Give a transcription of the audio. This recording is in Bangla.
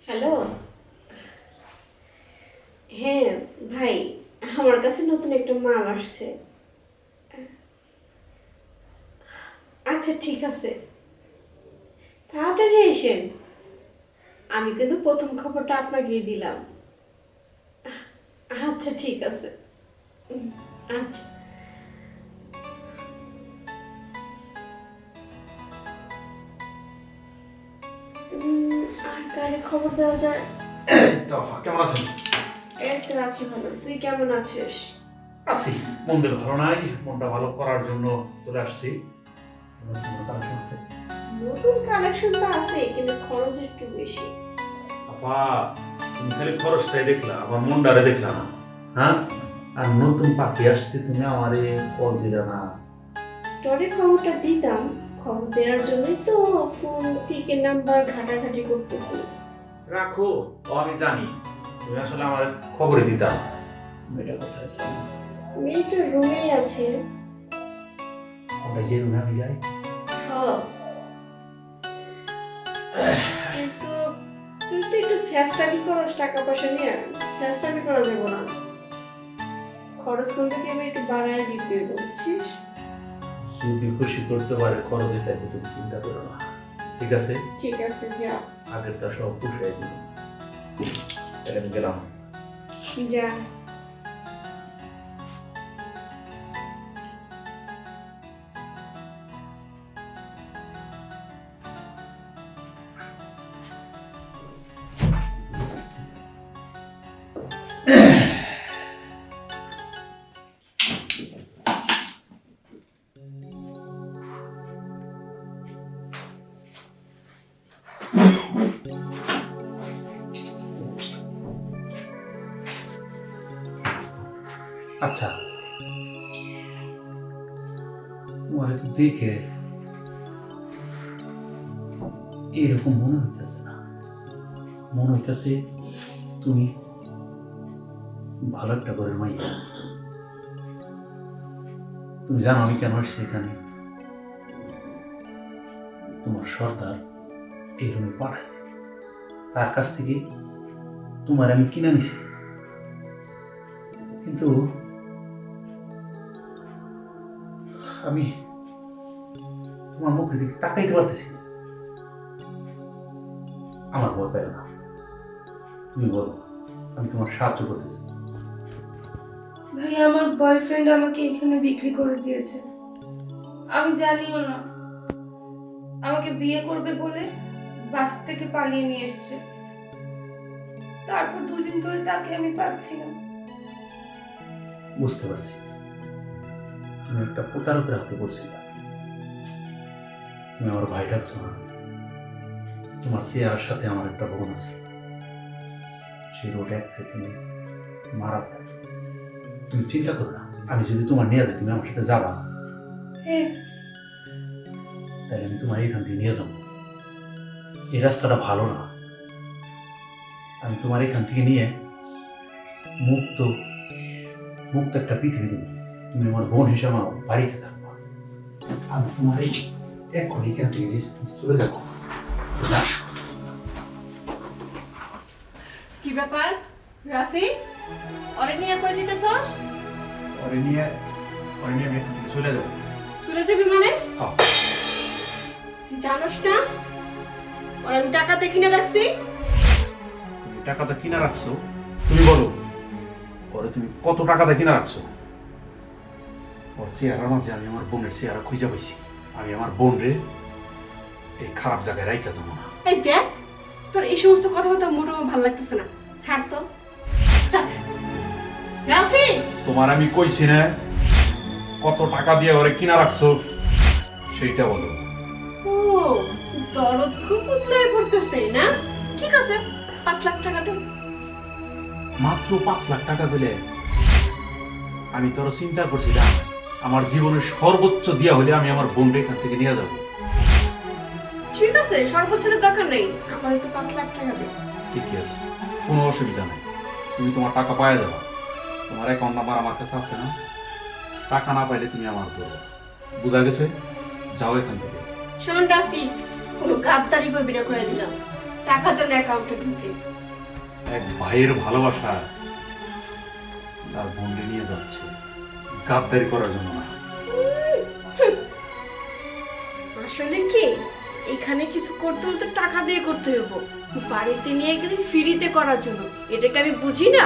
হ্যালো। হ্যাঁ ভাই, আমার কাছে নতুন একটা মাল আসছে। আচ্ছা ঠিক আছে, তাড়াতাড়ি এসেন। আমি কিন্তু প্রথম খবরটা আপনাকেই দিলাম। আচ্ছা ঠিক আছে। আচ্ছা। আর কারে খবর দেওয়া যায়? তো কেমন আছেন? এই তো আছি ভালো, তুই কেমন আছিস? আছি, মন্দির ভালো নাই, মনটা ভালো করার জন্য চলে আসছি। কালেকশন আছে নতুন কালেকশন তো আছে, কিন্তু খরচ একটু বেশি। আপা, তুমি খালি খরচটাই দেখলা, আমার মনটারে দেখলা না। হ্যাঁ, আর নতুন পাখি আসছে, তুমি আমারে কল দিলা না। তোরে খবরটা দিতাম, খবর দেওয়ার জন্যই তো ফোন থেকে নাম্বার ঘাটাঘাটি করতেছি। রাখো, ও আমি জানি তুমি আসলে আমার খবরে দিতাম। মেয়েটা কোথায় আছে? মেয়েটা রুমেই আছে। ওটা যে রুমে আমি যাই। হ্যাঁ, কিন্তু তুই তো একটু চেষ্টামি করস টাকা পয়সা নিয়ে। চেষ্টামি করা যাবো না, খরচ করতে গিয়ে আমি একটু বাড়াই দিতে হইব, বুঝছিস? যদি খুশি করতে পারে খরচ, এটা তুমি চিন্তা করো না, ঠিক আছে? ঠিক আছে, যা আগেরটা সব পুষাই দিল। তাহলে আমি গেলাম। যা। আচ্ছা, তোমার তো দেখে এরকম মনে হইতেছে না। মনে হইতেছে তুমি ভালো একটা ঘরের মাইয়া। তুমি জানো আমি কেন আসছি এখানে? তোমার সর্দার এই রুমে পাঠাইছে, তার কাছ থেকে তোমার আমি কিনে নিছি। কিন্তু আমি তোমার মুখের দিকে তাকাইতে পারতেছি না। আমার ভয় পেল না, তুমি বলো, আমি তোমার সাহায্য করতেছি। ভাই, আমার বয়ফ্রেন্ড আমাকে এখানে বিক্রি করে দিয়েছে। আমি জানিও না, আমাকে বিয়ে করবে বলে বাস থেকে পালিয়ে নিয়ে এসেছে। তারপর 2 দিন ধরে তাকে আমি পাচ্ছি না। বুঝতে পারছি, তুমি একটা প্রতারকের হাতে পড়ছিলে। তুমি আমার ভাই ডাকছো না? তোমার চেয়ারের সাথে আমার একটা বোন আছে, সেই রোড অ্যাক্সিডেন্টে মারা যায়। তুমি চিন্তা করো না, আমি যদি তোমার নিয়ে যাই তুমি আমার সাথে যাবা, হ্যাঁ, তাহলে আমি তোমার এখান থেকে নিয়ে যাবো। এই রাস্তাটা ভালো না, আমি তোমার এখান থেকে নিয়ে মুক্ত মুক্ত একটা পৃথিবী দেবো। তুমি আমার বোন হিসেবে আমার বাড়িতে থাকবা। আমি তোমার এই এখন এখান থেকে নিয়ে চলে যাবো। আসো। কি ব্যাপার রাফি, ওরে নিয়ে কই যেতেছস? ওরে নিয়ে আমি এখান থেকে চলে যাবো। চলে যাবি মানে? হ্যাঁ। তুই জানোস না ওর আমি টাকাতে কিনে রাখছি? তুমি টাকাটা কিনা রাখছো, তুমি বলো ওরে তুমি কত টাকাটা কিনা রাখছো? ওর চেহারার মাঝে আমি আমার বোনের চেহারা খুঁজে পাইছি। আমি আমার বোন রে এই খারাপ জায়গায় রাইখা যাবো না। এই দেখ, তোর এই সমস্ত কথাবার্তা মোটেও ভালো লাগতেছে না, ছাড় তো। ছাড়। রাফি, তোমার আমি কইছি না কত টাকা দিয়ে ওরে কিনা রাখছো, সেইটা বলো। ও দরদ খুব উতলায় পড়তেছে না? ঠিক আছে, 5 লাখ টাকা দে। মাত্র 5 লাখ টাকা দিলে? আমি তোর চিন্তা করছি না, আমার জীবনের সর্বোচ্চ দিয়া হলে আমি আমার বোনকে এখান থেকে নিয়ে যাবো। ঠিক আছে, সর্বোচ্চের দরকার নেই, আমাদের তো 5 লাখ টাকা দে। ঠিকই আছে, কোনো অসুবিধা নেই, তুমি তোমার টাকা পাওয়া যাবা। তোমার অ্যাকাউন্ট নাম্বার আমার কাছে আছে না? টাকা না পাইলে তুমি আমার দেবো, বুঝা গেছে? যাও এখান থেকে। শোন রাফি, কোনো গাদ্দারি করবি না, কয়ে দিলাম। টাকা যেন অ্যাকাউন্টে ঢুকে। এক ভাইয়ের ভালোবাসা তার বোনকে নিয়ে যাচ্ছে, গাদ্দারি করার জন্য না। আসলে কি এখানে কিছু করতে হলে তো টাকা দিয়ে করতে হইব, বাড়িতে নিয়ে গেলে ফ্রিতে করার জন্য। এটাকে আমি বুঝি না।